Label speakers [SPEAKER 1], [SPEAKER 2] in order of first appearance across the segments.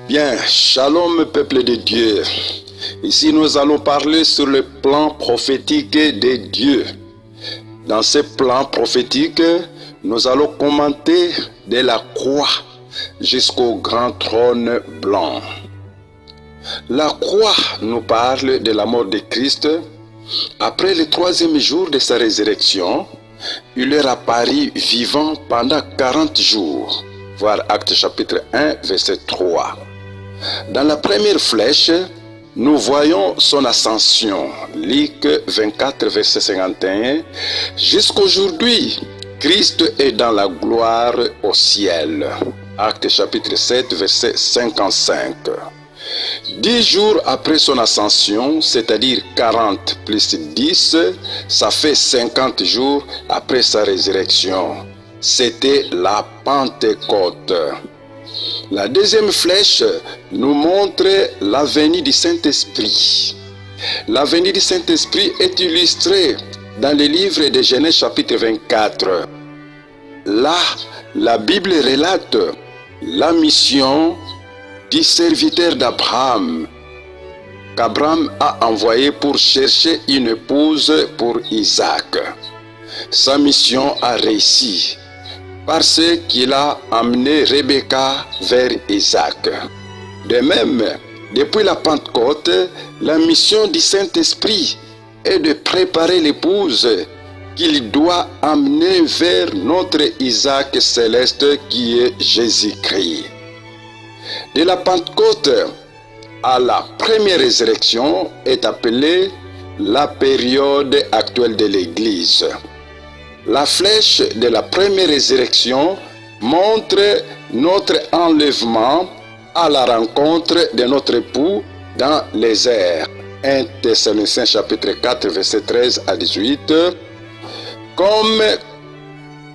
[SPEAKER 1] Bien, shalom peuple de Dieu. Ici nous allons parler sur le plan prophétique de Dieu. Dans ce plan prophétique, nous allons commenter de la croix jusqu'au grand trône blanc. La croix nous parle de la mort de Christ. Après le troisième jour de sa résurrection, il leur apparut vivant pendant 40 jours. Voir Actes chapitre 1, verset 3. Dans la première flèche, nous voyons son ascension. Luc 24, verset 51. Jusqu'aujourd'hui, Christ est dans la gloire au ciel. Actes chapitre 7, verset 55. 10 jours après son ascension, c'est-à-dire 40 plus 10, ça fait 50 jours après sa résurrection. C'était la Pentecôte. La deuxième flèche nous montre la venue du Saint-Esprit. La venue du Saint-Esprit est illustrée dans le livre de Genèse chapitre 24. Là, la Bible relate la mission du serviteur d'Abraham qu'Abraham a envoyé pour chercher une épouse pour Isaac. Sa mission a réussi parce qu'il a amené Rebecca vers Isaac. De même, depuis la Pentecôte, la mission du Saint-Esprit est de préparer l'épouse qu'il doit amener vers notre Isaac céleste qui est Jésus-Christ. De la Pentecôte à la première résurrection est appelée la période actuelle de l'Église. La flèche de la première résurrection montre notre enlèvement à la rencontre de notre époux dans les airs. 1 Thessaloniciens chapitre 4 verset 13 à 18. Comme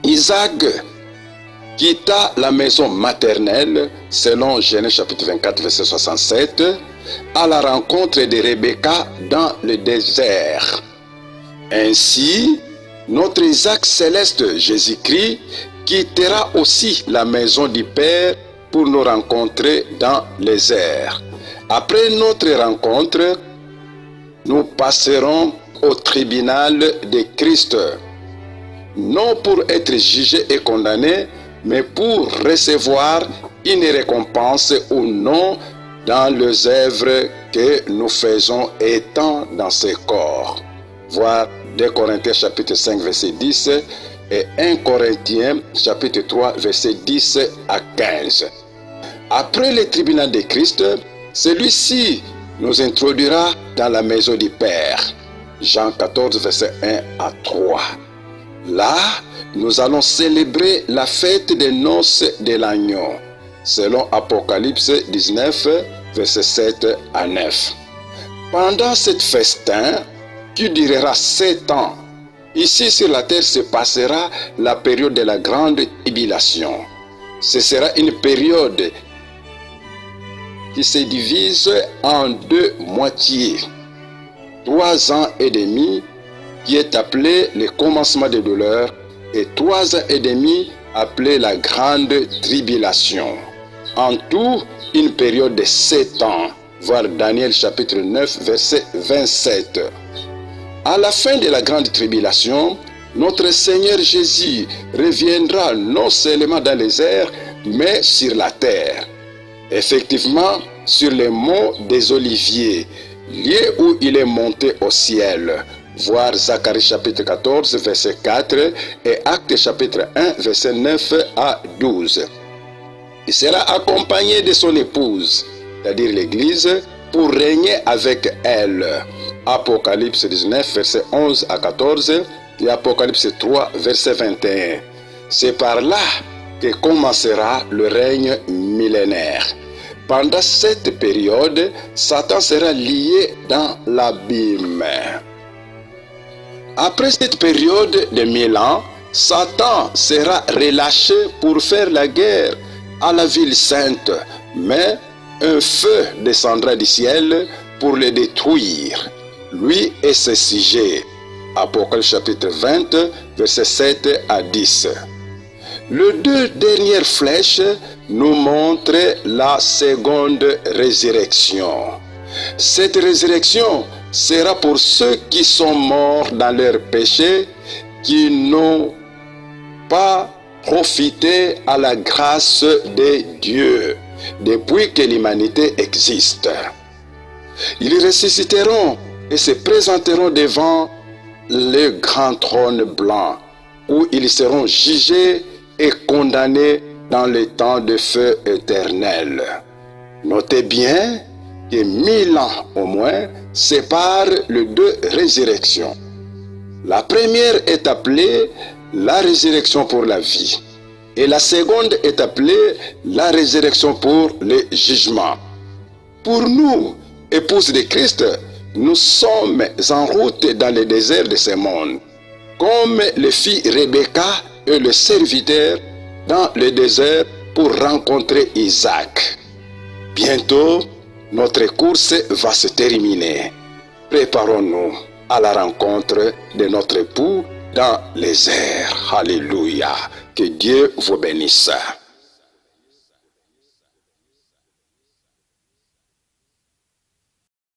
[SPEAKER 1] Isaac quitta la maison maternelle, selon Genèse chapitre 24 verset 67, à la rencontre de Rebecca dans le désert. Ainsi, notre Isaac céleste Jésus-Christ quittera aussi la maison du Père pour nous rencontrer dans les airs. Après notre rencontre, nous passerons au tribunal de Christ, non pour être jugés et condamnés, mais pour recevoir une récompense ou non dans les œuvres que nous faisons étant dans ce corps. Voir 2 Corinthiens chapitre 5 verset 10 et 1 Corinthiens chapitre 3 verset 10 à 15. Après le tribunal de Christ, celui-ci nous introduira dans la maison du Père. Jean 14 verset 1 à 3. Là, nous allons célébrer la fête des noces de l'agneau, selon Apocalypse 19 verset 7 à 9. Pendant cette festin, qui durera 7 ans, ici sur la terre se passera la période de la grande tribulation. Ce sera une période qui se divise en 2 moitiés. 3 ans et demi qui est appelé le commencement des douleurs et 3 ans et demi appelé la grande tribulation. En tout, une période de 7 ans. Voir Daniel chapitre 9 verset 27. À la fin de la grande tribulation, notre Seigneur Jésus reviendra non seulement dans les airs, mais sur la terre. Effectivement, sur les monts des Oliviers, lieu où il est monté au ciel. Voir Zacharie chapitre 14, verset 4 et Actes chapitre 1, verset 9 à 12. Il sera accompagné de son épouse, c'est-à-dire l'Église, pour régner avec elle. Apocalypse 19, verset 11 à 14 et Apocalypse 3, verset 21. C'est par là que commencera le règne millénaire. Pendant cette période, Satan sera lié dans l'abîme. Après cette période de 1000 ans, Satan sera relâché pour faire la guerre à la ville sainte, mais un feu descendra du ciel pour le détruire, lui et ses sujets. Apocalypse chapitre 20, versets 7 à 10. Les deux dernières flèches nous montrent la seconde résurrection. Cette résurrection sera pour ceux qui sont morts dans leurs péchés, qui n'ont pas profité à la grâce de Dieu depuis que l'humanité existe. Ils ressusciteront et se présenteront devant le grand trône blanc, où ils seront jugés et condamnés dans le temps de feu éternel. Notez bien que 1000 ans au moins séparent les deux résurrections. La première est appelée la résurrection pour la vie, et la seconde est appelée la résurrection pour le jugement. Pour nous, épouses de Christ, nous sommes en route dans le désert de ce monde, comme le fit Rebecca et le serviteur dans le désert pour rencontrer Isaac. Bientôt, notre course va se terminer. Préparons-nous à la rencontre de notre époux dans les airs. Alléluia. Que Dieu vous bénisse.